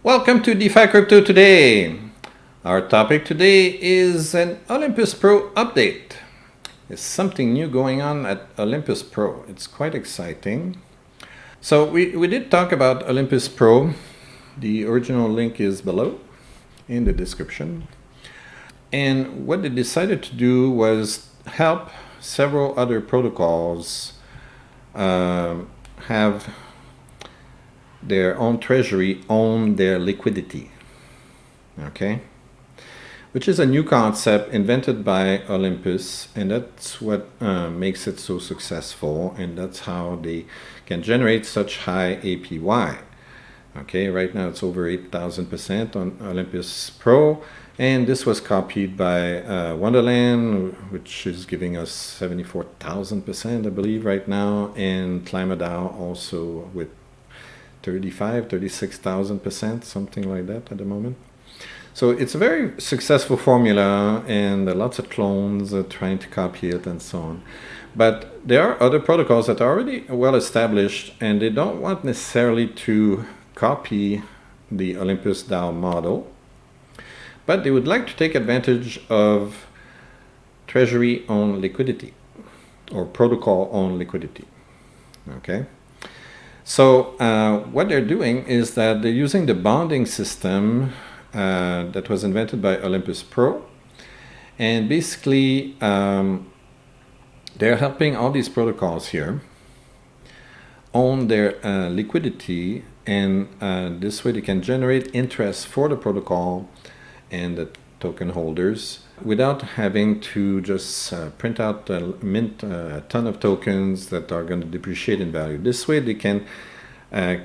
Welcome to DeFi Crypto Today. Our topic today is an Olympus Pro update. There's something new going on at Olympus Pro. It's quite exciting. So we did talk about Olympus Pro. The original link is below in the description. And what they decided to do was help several other protocols have their own treasury own their liquidity, okay? Which is a new concept invented by Olympus, and that's what makes it so successful, and that's how they can generate such high APY. Okay, right now it's over 8,000% on Olympus Pro, and this was copied by Wonderland, which is giving us 74,000%, I believe, right now, and ClimateDAO also with 36,000%, something like that at the moment. So it's a very successful formula, and lots of clones are trying to copy it and so on. But there are other protocols that are already well established, and they don't want necessarily to copy the Olympus DAO model, but they would like to take advantage of treasury-owned liquidity or protocol-owned liquidity. Okay. So what they're doing is that they're using the bonding system that was invented by Olympus Pro, and basically they're helping all these protocols here own their liquidity, and this way they can generate interest for the protocol and the token holders without having to just print out, mint a ton of tokens that are going to depreciate in value. This way they can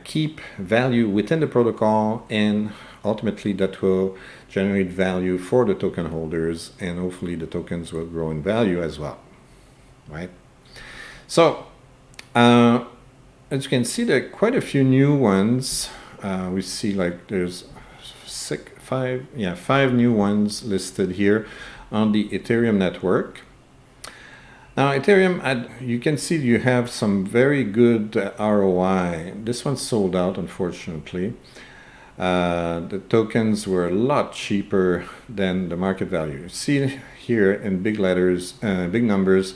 keep value within the protocol, and ultimately that will generate value for the token holders, and hopefully the tokens will grow in value as well, right? So as you can see, there are quite a few new ones. We see like there's five new ones listed here on the Ethereum network. Now Ethereum, you can see you have some very good ROI. This one sold out, unfortunately. The tokens were a lot cheaper than the market value. See here in big letters, big numbers,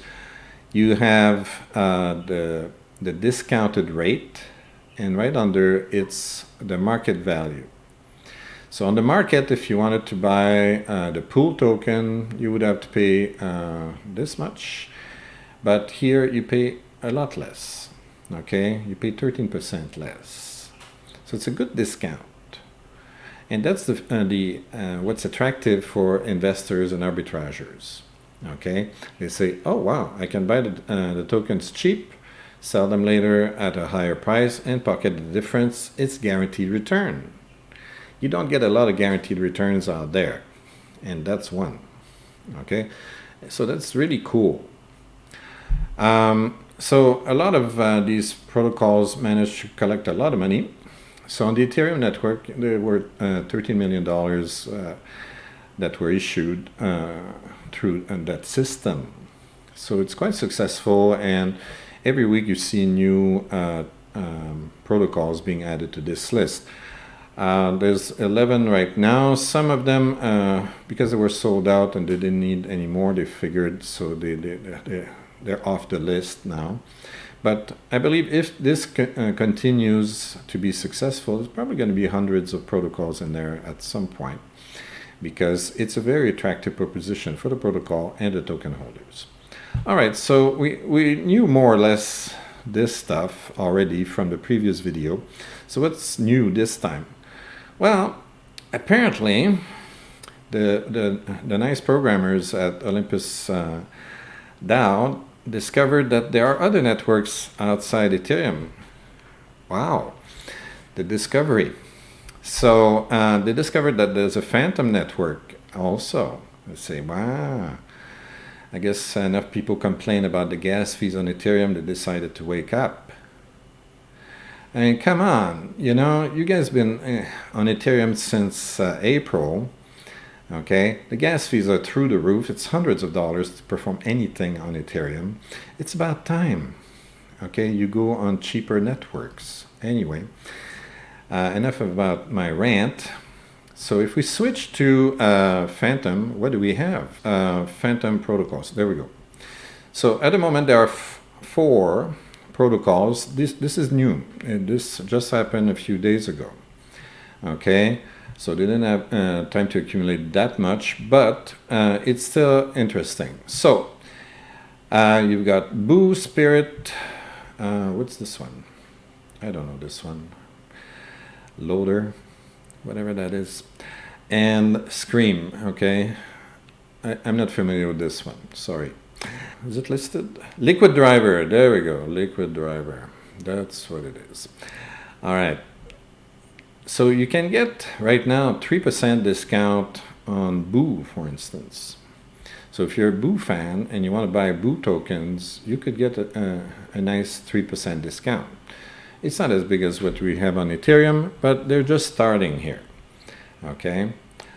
you have the discounted rate, and right under it's the market value. So on the market, if you wanted to buy the pool token, you would have to pay this much. But here you pay a lot less, okay? You pay 13% less. So it's a good discount. And that's what's attractive for investors and arbitrageurs, okay? They say, oh wow, I can buy the tokens cheap, sell them later at a higher price, and pocket the difference. It's guaranteed return. You don't get a lot of guaranteed returns out there, and that's one, okay? So that's really cool. So a lot of these protocols managed to collect a lot of money. So on the Ethereum network, there were $13 million that were issued through that system. So it's quite successful, and every week you see new protocols being added to this list. There's 11 right now. Some of them, because they were sold out and they didn't need any more, they figured, so they're off the list now. But I believe if this continues to be successful, there's probably going to be hundreds of protocols in there at some point, because it's a very attractive proposition for the protocol and the token holders. All right, so we knew more or less this stuff already from the previous video. So what's new this time? Well, apparently the nice programmers at Olympus DAO discovered that there are other networks outside Ethereum. Wow, the discovery. So they discovered that there's a Fantom network also. They say, wow, I guess enough people complain about the gas fees on Ethereum, they decided to wake up. I mean, come on, you know, you guys been on Ethereum since April. Okay, the gas fees are through the roof. It's hundreds of dollars to perform anything on Ethereum. It's about time. Okay, you go on cheaper networks. Anyway, Enough about my rant. So if we switch to Fantom, what do we have? Fantom protocols. There we go. So at the moment there are 4 protocols. This is new. This just happened a few days ago. Okay, so they didn't have time to accumulate that much, but it's still interesting. So you've got Boo, Spirit. What's this one? I don't know this one. Loader, whatever that is, and Scream. Okay, I'm not familiar with this one, sorry. Is it listed? Liquid Driver, there we go, Liquid Driver, that's what it is. All right, so you can get right now 3% discount on Boo, for instance. So if you're a Boo fan and you want to buy Boo tokens, you could get a nice 3% discount. It's not as big as what we have on Ethereum, but they're just starting here. Okay,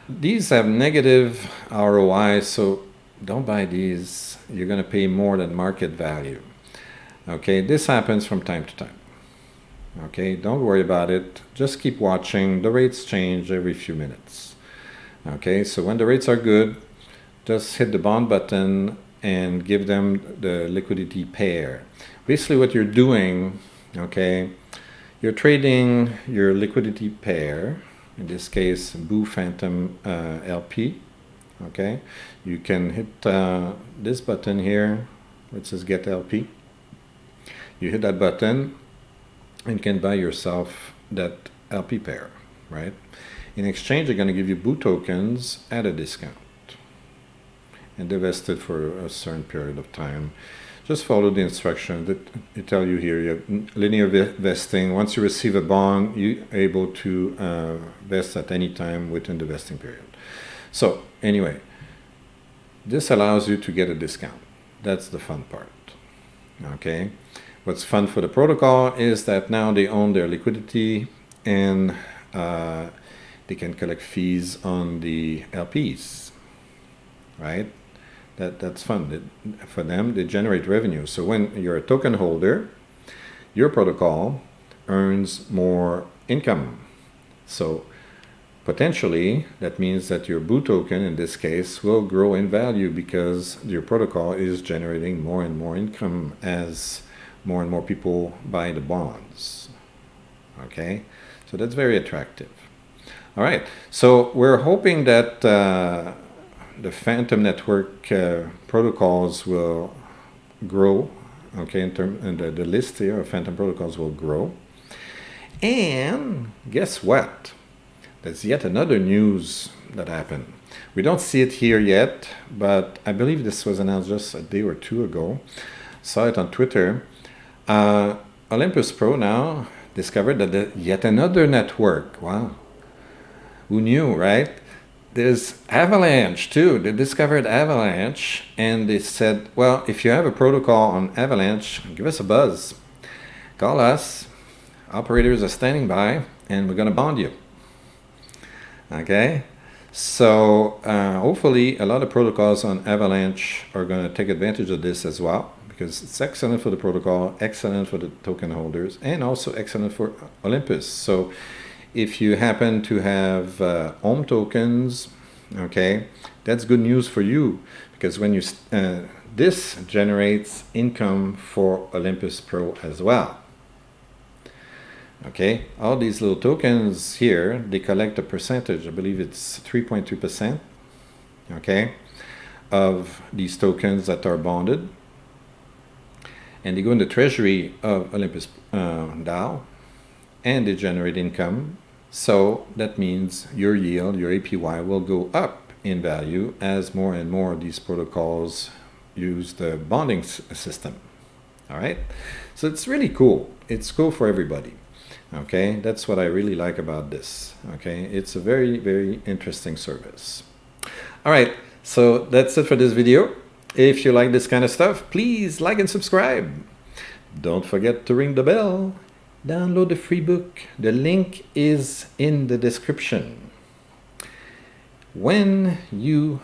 these have negative ROI, so don't buy these. You're going to pay more than market value. Okay, this happens from time to time. Okay, don't worry about it. Just keep watching. The rates change every few minutes. Okay, so when the rates are good, just hit the bond button and give them the liquidity pair. Basically what you're doing, okay, you're trading your liquidity pair, in this case Boo Fantom LP. Okay, you can hit this button here which says get LP. You hit that button and can buy yourself that LP pair, right? In exchange they're going to give you Boo tokens at a discount and they're vested for a certain period of time. Just follow the instructions that they tell you here. You have linear vesting. Once you receive a bond, you're able to vest at any time within the vesting period. So anyway, this allows you to get a discount. That's the fun part. Okay. What's fun for the protocol is that now they own their liquidity and they can collect fees on the LPs, right? That's fun. For them, they generate revenue. So when you're a token holder, your protocol earns more income. So potentially, that means that your Boo token, in this case, will grow in value because your protocol is generating more and more income as more and more people buy the bonds. Okay, so that's very attractive. All right, so we're hoping that the Fantom network protocols will grow. Okay, and the list here of Fantom protocols will grow. And guess what? There's yet another news that happened. We don't see it here yet, but I believe this was announced just a day or 2 ago. Saw it on Twitter. Olympus Pro now discovered that yet another network. Wow. Who knew, right? There's Avalanche too. They discovered Avalanche and they said, well, if you have a protocol on Avalanche, give us a buzz. Call us. Operators are standing by and we're going to bond you. Okay? So hopefully a lot of protocols on Avalanche are going to take advantage of this as well, because it's excellent for the protocol, excellent for the token holders, and also excellent for Olympus. So if you happen to have OM tokens, okay, that's good news for you, because when you this generates income for Olympus Pro as well. Okay, all these little tokens here, they collect a percentage, I believe it's 3.2%, okay, of these tokens that are bonded, and they go in the treasury of Olympus DAO, and they generate income. So that means your yield, your APY, will go up in value as more and more of these protocols use the bonding system. All right, so it's really cool. It's cool for everybody. Okay, that's what I really like about this. Okay, it's a very, very interesting service. All right, so that's it for this video. If you like this kind of stuff, please like and subscribe. Don't forget to ring the bell. Download the free book. The link is in the description. When you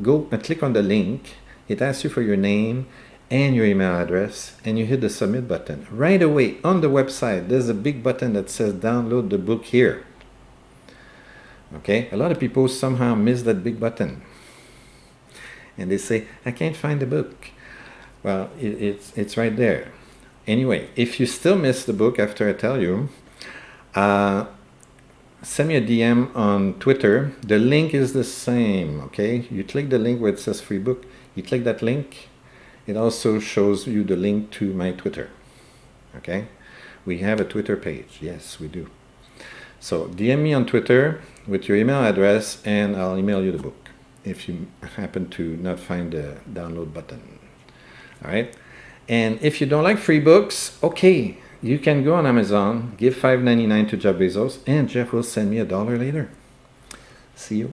go and click on the link, it asks you for your name and your email address, and you hit the submit button. Right away on the website, there's a big button that says download the book here. Okay, a lot of people somehow miss that big button. And they say, I can't find the book. Well, it's right there. Anyway, if you still miss the book after I tell you, send me a DM on Twitter. The link is the same, okay? You click the link where it says free book. You click that link. It also shows you the link to my Twitter, okay? We have a Twitter page. Yes, we do. So DM me on Twitter with your email address, and I'll email you the book if you happen to not find the download button. All right? And if you don't like free books, okay, you can go on Amazon, give $5.99 to Jeff Bezos, and Jeff will send me $1 later. See you.